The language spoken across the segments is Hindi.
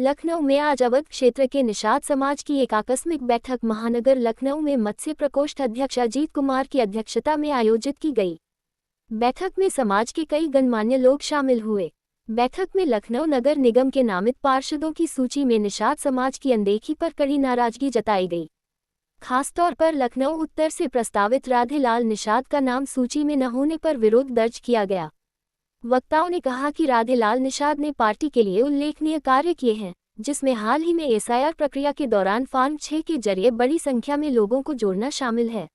लखनऊ में आज अवध क्षेत्र के निषाद समाज की एक आकस्मिक बैठक महानगर लखनऊ में मत्स्य प्रकोष्ठ अध्यक्ष अजीत कुमार की अध्यक्षता में आयोजित की गई। बैठक में समाज के कई गणमान्य लोग शामिल हुए। बैठक में लखनऊ नगर निगम के नामित पार्षदों की सूची में निषाद समाज की अनदेखी पर कड़ी नाराजगी जताई गई। खासतौर पर लखनऊ उत्तर से प्रस्तावित राधेलाल निषाद का नाम सूची में न होने पर विरोध दर्ज किया गया। वक्ताओं ने कहा कि राधेलाल निषाद ने पार्टी के लिए उल्लेखनीय कार्य किए हैं, जिसमें हाल ही में एसआईआर प्रक्रिया के दौरान फॉर्म 6 के जरिए बड़ी संख्या में लोगों को जोड़ना शामिल है।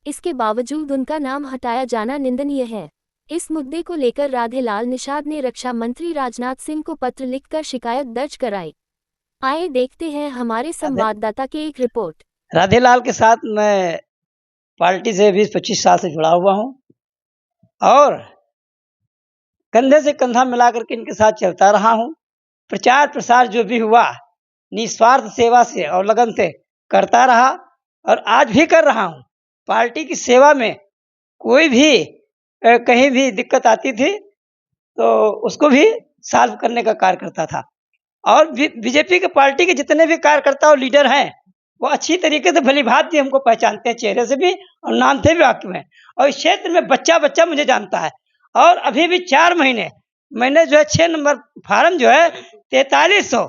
इसके बावजूद उनका नाम हटाया जाना निंदनीय है। इस मुद्दे को लेकर राधेलाल निषाद ने रक्षा मंत्री राजनाथ सिंह को पत्र लिखकर शिकायत दर्ज कराई। आइए देखते हैं हमारे संवाददाता की एक रिपोर्ट। राधेलाल के साथ मैं पार्टी से 20-25 साल से जुड़ा हुआ हूं और कंधे से कंधा मिलाकर के इनके साथ चलता रहा हूं। प्रचार प्रसार जो भी हुआ निस्वार्थ सेवा से और लगन से करता रहा और आज भी कर रहा हूं। पार्टी की सेवा में कोई भी कहीं भी दिक्कत आती थी तो उसको भी सॉल्व करने का कार्य करता था। और बीजेपी के पार्टी के जितने भी कार्यकर्ता और लीडर हैं वो अच्छी तरीके से भली भांति हमको पहचानते हैं, चेहरे से भी और नाम से भी वाकिफ हैं। और इस क्षेत्र में बच्चा बच्चा मुझे जानता है। और अभी भी 4 महीने मैंने जो है 6 नंबर फार्म जो है 4300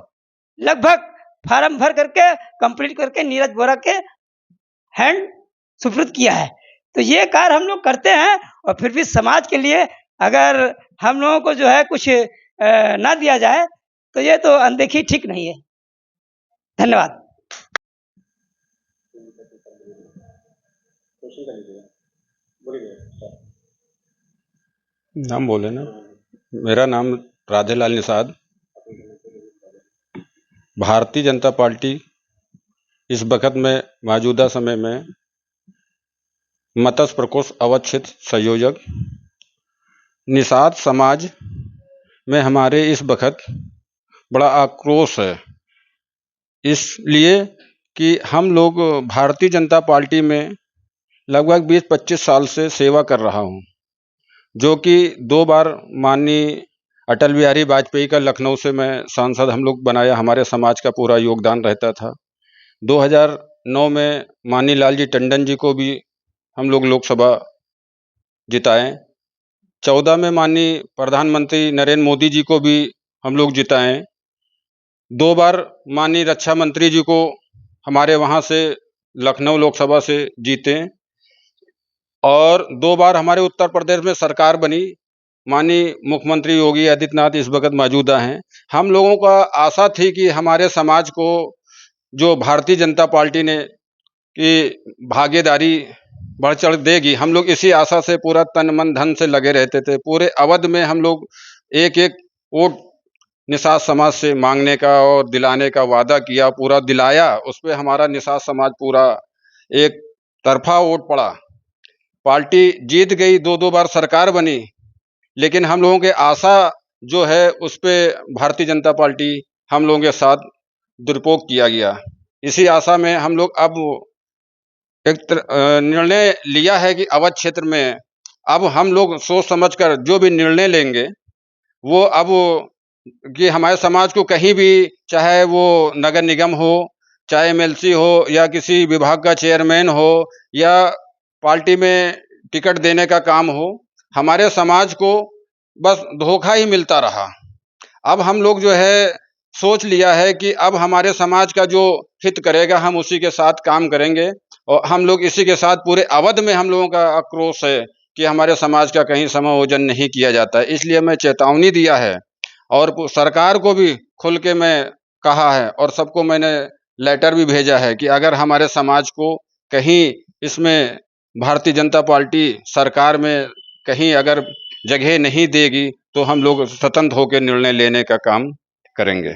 लगभग फार्म भर करके कंप्लीट करके नीरज बोरा के हैंड सुपुर्द किया है। तो ये कार्य हम लोग करते हैं और फिर भी समाज के लिए अगर हम लोगों को जो है कुछ ना दिया जाए तो ये तो अनदेखी ठीक नहीं है। धन्यवाद। नाम बोले ना। मेरा नाम राधेलाल निषाद। भारतीय जनता पार्टी इस वक्त में मौजूदा समय में मत्स्य प्रकोष्ठ अवध क्षेत्र संयोजक। निषाद समाज में हमारे इस वक्त बड़ा आक्रोश है, इसलिए कि हम लोग भारतीय जनता पार्टी में लगभग 20-25 साल से सेवा कर रहा हूं, जो कि 2 बार माननीय अटल बिहारी वाजपेयी का लखनऊ से मैं सांसद हम लोग बनाया, हमारे समाज का पूरा योगदान रहता था। 2009 में माननीय लालजी टंडन जी को भी हम लोग लोकसभा जिताए। 14 में माननीय प्रधानमंत्री नरेंद्र मोदी जी को भी हम लोग जिताए। 2 बार माननीय रक्षा मंत्री जी को हमारे वहाँ से लखनऊ लोकसभा से जीते और 2 बार हमारे उत्तर प्रदेश में सरकार बनी। माननीय मुख्यमंत्री योगी आदित्यनाथ इस वक्त मौजूदा हैं। हम लोगों का आशा थी कि हमारे समाज को जो भारतीय जनता पार्टी ने की भागीदारी बढ़ चढ़ देगी, हम लोग इसी आशा से पूरा तन मन धन से लगे रहते थे। पूरे अवध में हम लोग एक वोट निषाद समाज से मांगने का और दिलाने का वादा किया, पूरा दिलाया। उस पर हमारा निषाद समाज पूरा एक तरफा वोट पड़ा। पार्टी जीत गई, 2 बार सरकार बनी, लेकिन हम लोगों के आशा जो है उस पे भारतीय जनता पार्टी हम लोगों के साथ दुरुपयोग किया गया। इसी आशा में हम लोग अब एक निर्णय लिया है कि अवध क्षेत्र में अब हम लोग सोच समझकर जो भी निर्णय लेंगे वो अब कि हमारे समाज को कहीं भी, चाहे वो नगर निगम हो, चाहे एमएलसी हो या किसी विभाग का चेयरमैन हो या पार्टी में टिकट देने का काम हो, हमारे समाज को बस धोखा ही मिलता रहा। अब हम लोग जो है सोच लिया है कि अब हमारे समाज का जो हित करेगा हम उसी के साथ काम करेंगे और हम लोग इसी के साथ पूरे अवध में हम लोगों का आक्रोश है कि हमारे समाज का कहीं समायोजन नहीं किया जाता है। इसलिए मैं चेतावनी दिया है और सरकार को भी खुल के मैं कहा है और सबको मैंने लेटर भी भेजा है कि अगर हमारे समाज को कहीं इसमें भारतीय जनता पार्टी सरकार में कहीं अगर जगह नहीं देगी तो हम लोग स्वतंत्र होकर निर्णय लेने का काम करेंगे।